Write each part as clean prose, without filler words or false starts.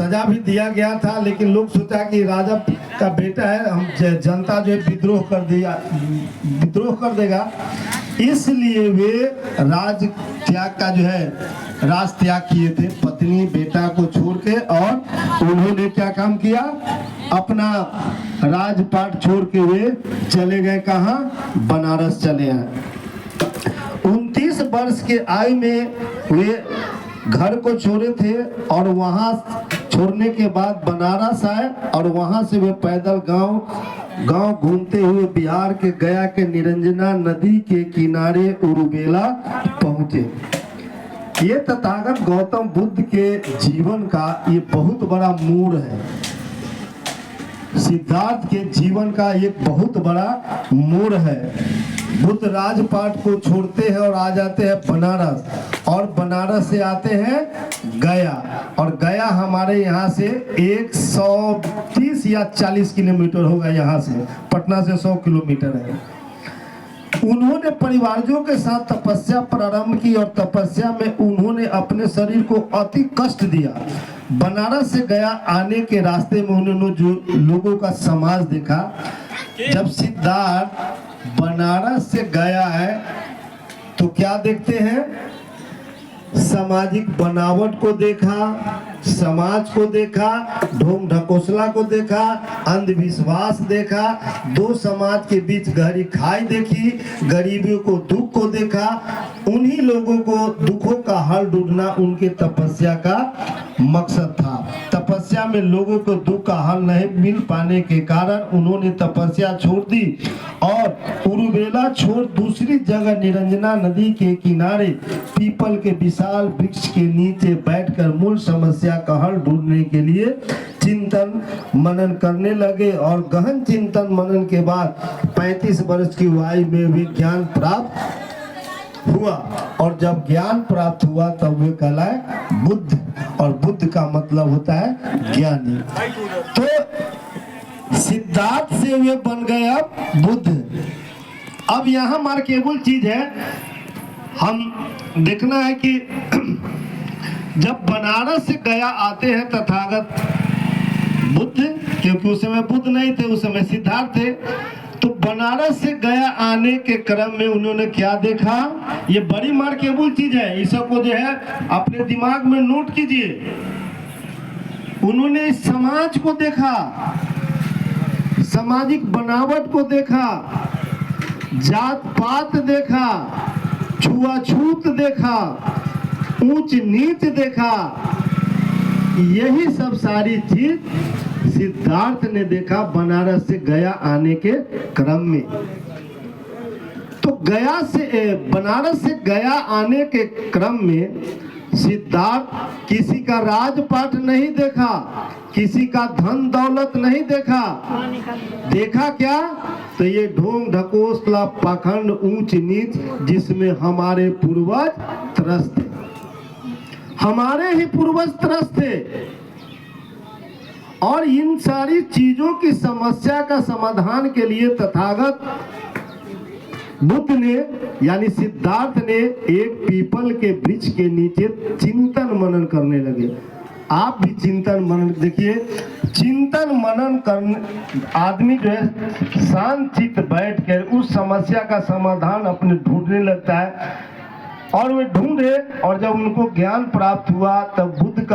सजा भी दिया गया था, लेकिन लोग सोचा कि राजा का बेटा है, हम जनता जो है विद्रोह कर देगा, इसलिए वे राज त्याग का जो है राज त्याग किए थे, पत्नी बेटा को छोड़ के। और उन्होंने क्या काम किया, अपना राजपाट छोड़ के वे चले गए कहाँ, बनारस चले आए। 29 वर्ष के आयु में वे घर को छोड़े थे और वहां छोड़ने के बाद बनारस आए और वहां से वे पैदल गांव घूमते हुए बिहार के गया के निरंजना नदी के किनारे उरुबेला पहुंचे। ये तथागत गौतम बुद्ध के जीवन का ये बहुत बड़ा मोड़ है, सिद्धार्थ के जीवन का एक बहुत बड़ा मोड़ है। बुद्ध राजपाट को छोड़ते हैं और आ जाते हैं बनारस, और बनारस से आते हैं गया, और गया हमारे यहाँ से 130 या 40 किलोमीटर होगा, यहाँ से पटना से 100 किलोमीटर है। उन्होंने परिवारजों के साथ तपस्या प्रारंभ की और तपस्या में उन्होंने अपने शरीर को अति कष्ट दिया। बनारस से गया आने के रास्ते में उन्होंने जो लोगों का समाज देखा, जब सिद्धार्थ बनारस से गया है तो क्या देखते हैं, सामाजिक बनावट को देखा, समाज को देखा, ढोंग ढकोसला को देखा, अंधविश्वास देखा, दो समाज के बीच गहरी खाई देखी, गरीबियों को दुख को देखा। उन्हीं लोगों को दुखों का हल ढूंढना उनके तपस्या का मकसद था। तपस्या में लोगों को दुख का हल नहीं मिल पाने के कारण उन्होंने तपस्या छोड़ दी और उरुबेला छोड़ दूसरी जगह निरंजना नदी के किनारे पीपल के विशाल वृक्ष के नीचे बैठकर मूल समस्या का हल ढूंढने के लिए चिंतन मनन करने लगे। और गहन चिंतन मनन के बाद 35 वर्ष की आयु में वे ज्ञान प्राप्त हुआ, और जब ज्ञान प्राप्त हुआ तब वे कहलाए बुद्ध, और बुद्ध का मतलब होता है ज्ञानी। तो सिद्धार्थ से वे बन गए अब बुद्ध। अब यहाँ मार्केबल चीज है, हम देखना है कि जब बनारस से गया आते हैं तथागत बुद्ध, क्योंकि उस समय बुद्ध नहीं थे, उस समय सिद्धार्थ थे, तो बनारस से गया आने के क्रम में उन्होंने क्या देखा, ये बड़ी मार्केबल चीज है, इस सबको जो है अपने दिमाग में नोट कीजिए। उन्होंने इस समाज को देखा, सामाजिक बनावट को देखा, जात पात देखा, छुआछूत देखा, ऊंच नीच देखा, यही सब सारी चीज सिद्धार्थ ने देखा बनारस से गया आने के क्रम में। तो गया से बनारस से गया आने के क्रम में सिद्धार्थ किसी का राजपाट नहीं देखा, किसी का धन दौलत नहीं देखा। देखा क्या, तो ये ढोंग ढकोसला पाखंड ऊंच नीच जिसमें हमारे पूर्वज त्रस्त थे, हमारे ही पूर्वज त्रस्त थे। और इन सारी चीजों की समस्या का समाधान के लिए तथागत बुद्ध ने यानी सिद्धार्थ ने एक पीपल के वृक्ष के नीचे चिंतन मनन करने लगे। आप भी चिंतन मनन देखिए, चिंतन मनन करने आदमी जो है शांत चित्त बैठ कर उस समस्या का समाधान अपने ढूंढने लगता है, और वे ढूंढे, और जब उनको ज्ञान प्राप्त हुआ तब बुद्ध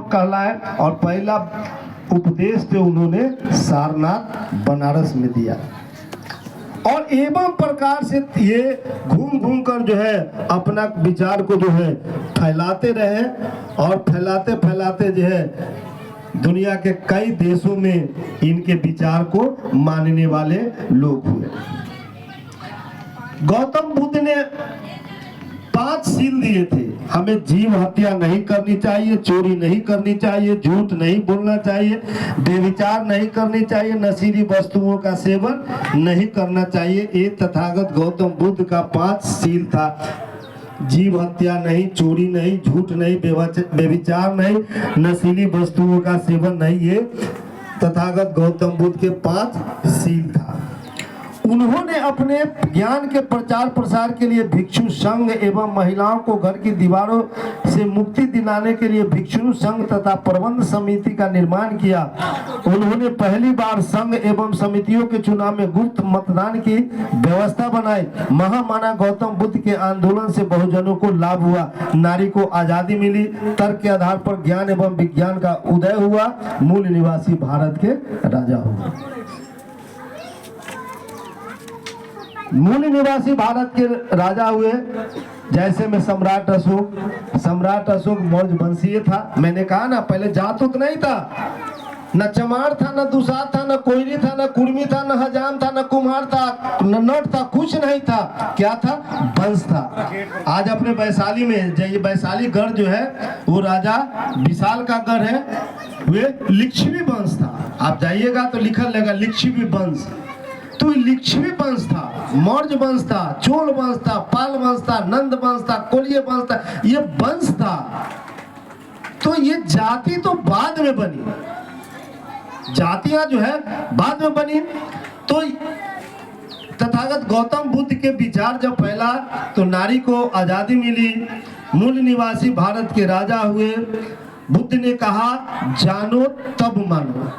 कहलाए। और पहला उपदेश जो उन्होंने सारनाथ बनारस में दिया, और एवं प्रकार से ये घूम घूम कर जो है अपना विचार को जो है फैलाते रहे, और फैलाते फैलाते जो है दुनिया के कई देशों में इनके विचार को मानने वाले लोग हुए। गौतम बुद्ध ने 5 सील दिए थे, हमें जीव हत्या नहीं करनी चाहिए, चोरी नहीं करनी चाहिए, झूठ नहीं बोलना चाहिए, बेविचार नहीं करनी चाहिए, नशीली वस्तुओं का सेवन नहीं करना चाहिए। ये तथागत गौतम बुद्ध का 5 सील था। जीव हत्या नहीं, चोरी नहीं, झूठ नहीं, बेविचार नहीं, नशीली वस्तुओं का सेवन नहीं, ये तथागत गौतम बुद्ध के 5 सील था। उन्होंने अपने ज्ञान के प्रचार प्रसार के लिए भिक्षु संघ एवं महिलाओं को घर की दीवारों से मुक्ति दिलाने के लिए भिक्षु संघ तथा प्रबंध समिति का निर्माण किया। उन्होंने पहली बार संघ एवं समितियों के चुनाव में गुप्त मतदान की व्यवस्था बनाई। महामाना गौतम बुद्ध के आंदोलन से बहुजनों को लाभ हुआ, नारी को आजादी मिली, तर्क के आधार पर ज्ञान एवं विज्ञान का उदय हुआ, मूल निवासी भारत के राजा हुए। मूल निवासी भारत के राजा हुए। जैसे में सम्राट अशोक मौर्य वंशीय था। मैंने कहा ना, पहले जात उत नहीं था, न चमार था, न दुसाद था, न कोयरी था, न कुर्मी था, न हजाम था, न कुम्हार था, न नट था, कुछ नहीं था। क्या था? वंश था। आज अपने वैशाली में, जो वैशाली गढ़ जो है वो राजा विशाल का गढ़ है, वे लिच्छवी वंश था। आप जाइएगा तो लिखल रहेगा लिच्छवी वंश। तो लिच्छवी वंश था, मौर्य वंश था, चोल वंश था, पाल वंश था, नंद वंश था, कोलिय वंश था, ये वंश था। तो ये जाति तो बाद में बनी, जातियां जो है बाद में बनी। तो तथागत गौतम बुद्ध के विचार जब फैला तो नारी को आजादी मिली, मूल निवासी भारत के राजा हुए। बुद्ध ने कहा जानो तब मानो।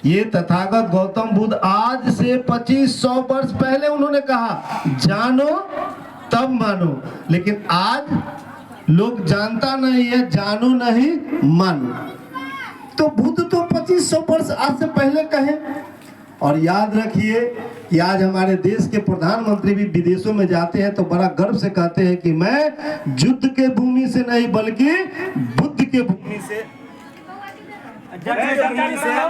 ये तथागत गौतम बुद्ध आज से 2500 वर्ष पहले उन्होंने कहा जानो तब मानो, लेकिन आज लोग जानता नहीं है, जानो नहीं मानो। तो बुद्ध तो 2500 वर्ष आज से पहले कहे। और याद रखिए कि आज हमारे देश के प्रधानमंत्री भी विदेशों में जाते हैं तो बड़ा गर्व से कहते हैं कि मैं युद्ध के भूमि से नहीं बल्कि बुद्ध के भूमि से